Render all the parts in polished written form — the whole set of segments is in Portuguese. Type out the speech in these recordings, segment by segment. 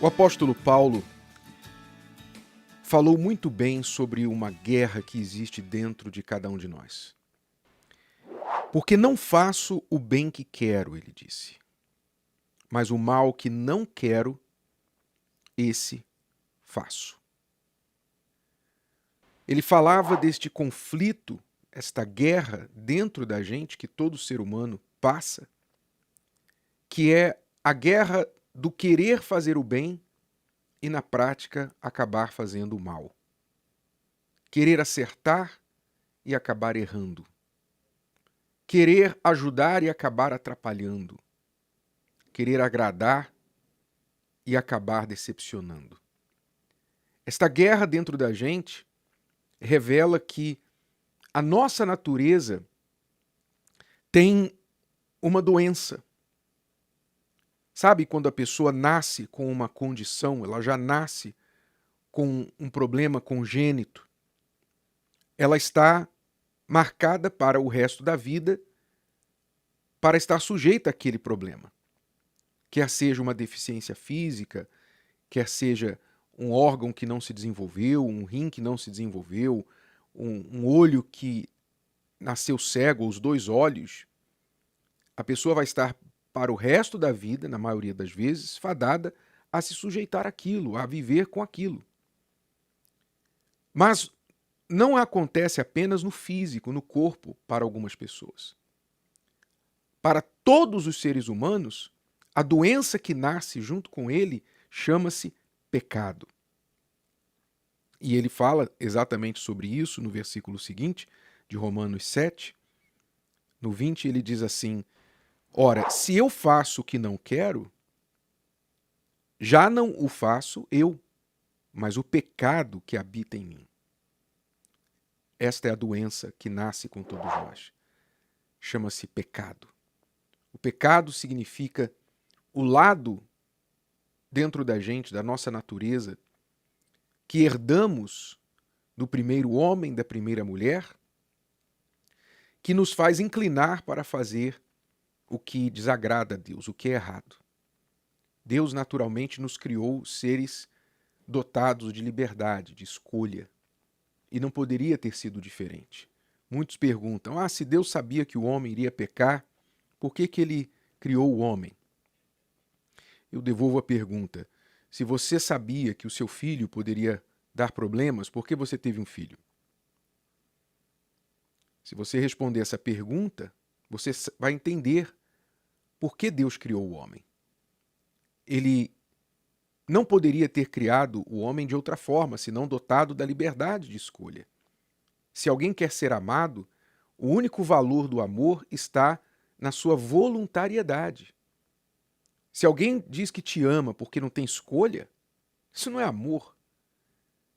O apóstolo Paulo falou muito bem sobre uma guerra que existe dentro de cada um de nós. Porque não faço o bem que quero, ele disse, mas o mal que não quero, esse faço. Ele falava deste conflito, esta guerra dentro da gente que todo ser humano passa, que é a guerra do querer fazer o bem e, na prática, acabar fazendo o mal. Querer acertar e acabar errando. Querer ajudar e acabar atrapalhando. Querer agradar e acabar decepcionando. Esta guerra dentro da gente revela que a nossa natureza tem uma doença. Sabe quando a pessoa nasce com uma condição, ela já nasce com um problema congênito? Ela está marcada para o resto da vida para estar sujeita àquele problema. Quer seja uma deficiência física, quer seja um órgão que não se desenvolveu, um rim que não se desenvolveu, um olho que nasceu cego, os dois olhos, a pessoa vai estar para o resto da vida, na maioria das vezes, fadada a se sujeitar àquilo, a viver com aquilo. Mas não acontece apenas no físico, no corpo, para algumas pessoas. Para todos os seres humanos, a doença que nasce junto com ele chama-se pecado. E ele fala exatamente sobre isso no versículo seguinte, de Romanos 7. No 20 ele diz assim: ora, se eu faço o que não quero, já não o faço eu, mas o pecado que habita em mim. Esta é a doença que nasce com todos nós. Chama-se pecado. O pecado significa o lado dentro da gente, da nossa natureza, que herdamos do primeiro homem, da primeira mulher, que nos faz inclinar para fazer o que desagrada a Deus, o que é errado. Deus naturalmente nos criou seres dotados de liberdade, de escolha, e não poderia ter sido diferente. Muitos perguntam, se Deus sabia que o homem iria pecar, por que ele criou o homem? Eu devolvo a pergunta, se você sabia que o seu filho poderia dar problemas, por que você teve um filho? Se você responder essa pergunta, você vai entender por que Deus criou o homem. Ele não poderia ter criado o homem de outra forma, senão dotado da liberdade de escolha. Se alguém quer ser amado, o único valor do amor está na sua voluntariedade. Se alguém diz que te ama porque não tem escolha, isso não é amor.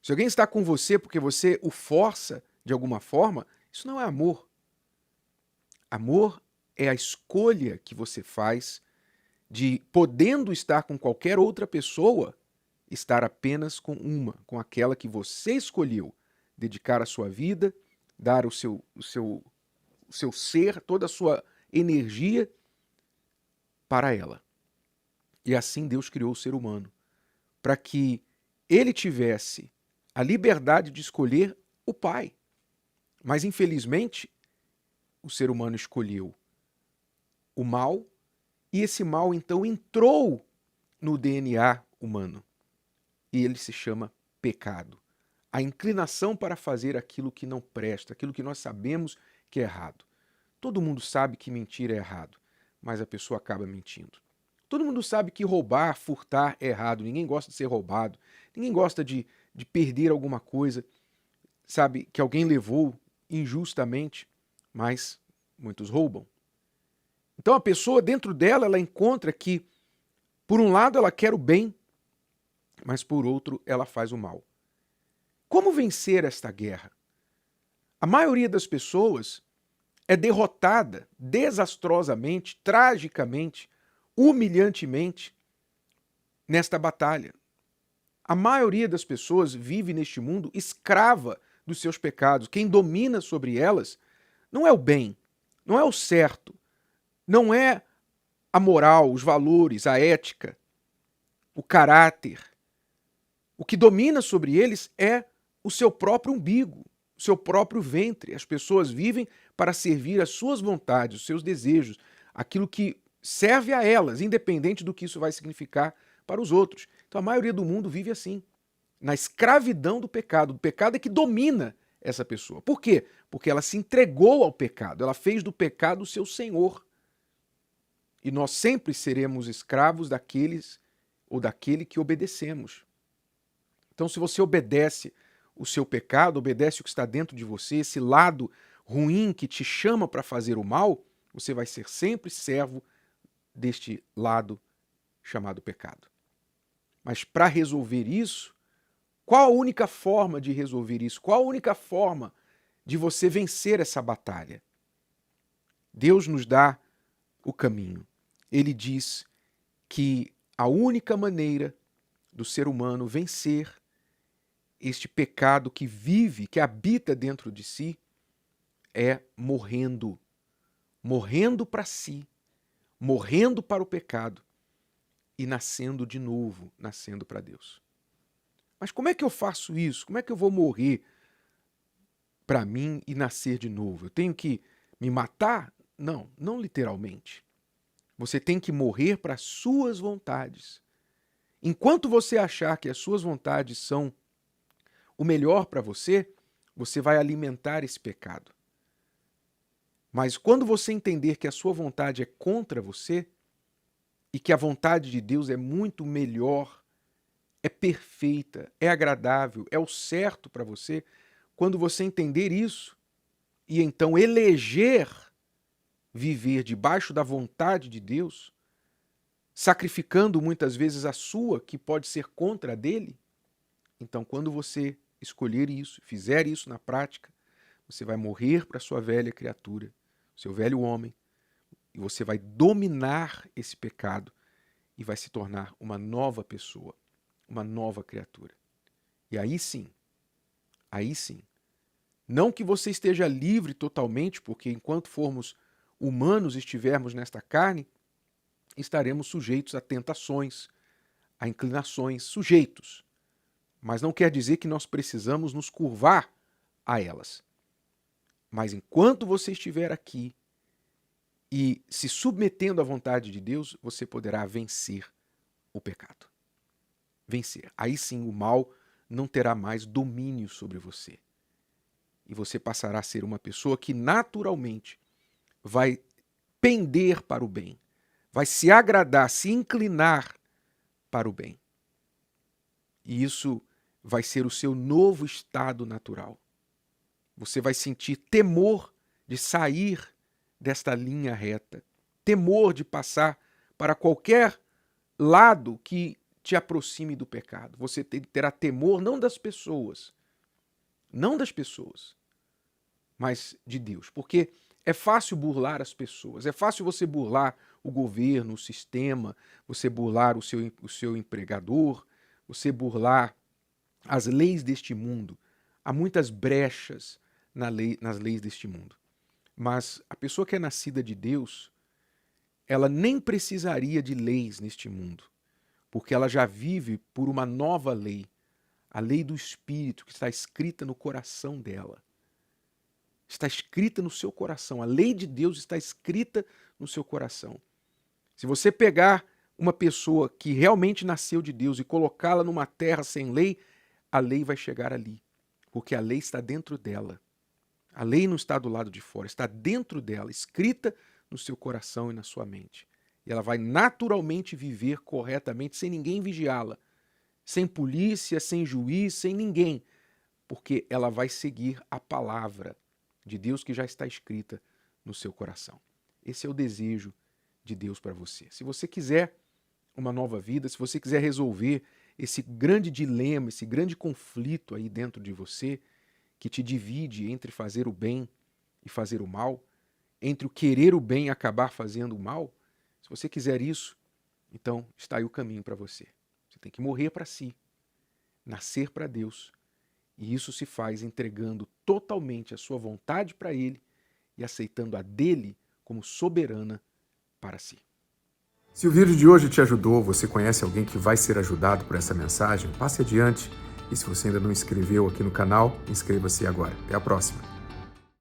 Se alguém está com você porque você o força de alguma forma, isso não é amor. Amor é a escolha que você faz de, podendo estar com qualquer outra pessoa, estar apenas com uma, com aquela que você escolheu, dedicar a sua vida, dar o seu ser, toda a sua energia para ela. E assim Deus criou o ser humano, para que ele tivesse a liberdade de escolher o Pai. Mas, infelizmente, o ser humano escolheu o mal, e esse mal, então, entrou no DNA humano. E ele se chama pecado. A inclinação para fazer aquilo que não presta, aquilo que nós sabemos que é errado. Todo mundo sabe que mentir é errado, mas a pessoa acaba mentindo. Todo mundo sabe que roubar, furtar é errado. Ninguém gosta de ser roubado. Ninguém gosta de perder alguma coisa, sabe, que alguém levou injustamente, mas muitos roubam. Então a pessoa, dentro dela, ela encontra que, por um lado, ela quer o bem, mas por outro, ela faz o mal. Como vencer esta guerra? A maioria das pessoas é derrotada desastrosamente, tragicamente, humilhantemente nesta batalha. A maioria das pessoas vive neste mundo escrava dos seus pecados. Quem domina sobre elas não é o bem, não é o certo, não é a moral, os valores, a ética. o caráter. O que domina sobre eles é o seu próprio umbigo, o seu próprio ventre. As pessoas vivem para servir às suas vontades, os seus desejos, aquilo que serve a elas, independente do que isso vai significar para os outros. Então a maioria do mundo vive assim, na escravidão do pecado. O pecado é que domina essa pessoa. Por quê? Porque ela se entregou ao pecado, ela fez do pecado o seu senhor. E nós sempre seremos escravos daqueles ou daquele que obedecemos. Então, se você obedece o seu pecado, obedece o que está dentro de você, esse lado ruim que te chama para fazer o mal, você vai ser sempre servo deste lado chamado pecado. Mas para resolver isso, qual a única forma de resolver isso? Qual a única forma de você vencer essa batalha? Deus nos dá o caminho. Ele diz que a única maneira do ser humano vencer este pecado que vive, que habita dentro de si, é morrendo. Morrendo para si, morrendo para o pecado e nascendo de novo, nascendo para Deus. Mas como é que eu faço isso? Como é que eu vou morrer para mim e nascer de novo? Eu tenho que me matar? Não, não literalmente. Você tem que morrer para as suas vontades. Enquanto você achar que as suas vontades são o melhor para você, você vai alimentar esse pecado. Mas quando você entender que a sua vontade é contra você e que a vontade de Deus é muito melhor, é perfeita, é agradável, é o certo para você, quando você entender isso e então eleger viver debaixo da vontade de Deus, sacrificando muitas vezes a sua, que pode ser contra a dele, então quando você escolher isso, fizer isso na prática, você vai morrer para a sua velha criatura, seu velho homem, e você vai dominar esse pecado e vai se tornar uma nova pessoa, uma nova criatura. E aí sim, não que você esteja livre totalmente, porque enquanto formos humanos, estivermos nesta carne, estaremos sujeitos a tentações, a inclinações, sujeitos. Mas não quer dizer que nós precisamos nos curvar a elas. Mas enquanto você estiver aqui e se submetendo à vontade de Deus, você poderá vencer o pecado. Vencer. Aí sim o mal não terá mais domínio sobre você. E você passará a ser uma pessoa que naturalmente vai pender para o bem, vai se agradar, se inclinar para o bem. E isso vai ser o seu novo estado natural. Você vai sentir temor de sair desta linha reta, temor de passar para qualquer lado que te aproxime do pecado. Você terá temor não das pessoas, mas de Deus. Porque é fácil burlar as pessoas, é fácil você burlar o governo, o sistema, você burlar o seu empregador, você burlar as leis deste mundo. Há muitas brechas nas leis deste mundo. Mas a pessoa que é nascida de Deus, ela nem precisaria de leis neste mundo, porque ela já vive por uma nova lei, a lei do Espírito, que está escrita no coração dela. Está escrita no seu coração. A lei de Deus está escrita no seu coração. Se você pegar uma pessoa que realmente nasceu de Deus e colocá-la numa terra sem lei, a lei vai chegar ali, porque a lei está dentro dela. A lei não está do lado de fora, está dentro dela, escrita no seu coração e na sua mente. E ela vai naturalmente viver corretamente, sem ninguém vigiá-la, sem polícia, sem juiz, sem ninguém, porque ela vai seguir a palavra de Deus que já está escrita no seu coração. Esse é o desejo de Deus para você. Se você quiser uma nova vida, se você quiser resolver esse grande dilema, esse grande conflito aí dentro de você, que te divide entre fazer o bem e fazer o mal, entre o querer o bem e acabar fazendo o mal, se você quiser isso, então está aí o caminho para você. Você tem que morrer para si, nascer para Deus, e isso se faz entregando totalmente a sua vontade para Ele e aceitando a dele como soberana para si. Se o vídeo de hoje te ajudou, você conhece alguém que vai ser ajudado por essa mensagem, passe adiante. E se você ainda não inscreveu aqui no canal, inscreva-se agora. Até a próxima.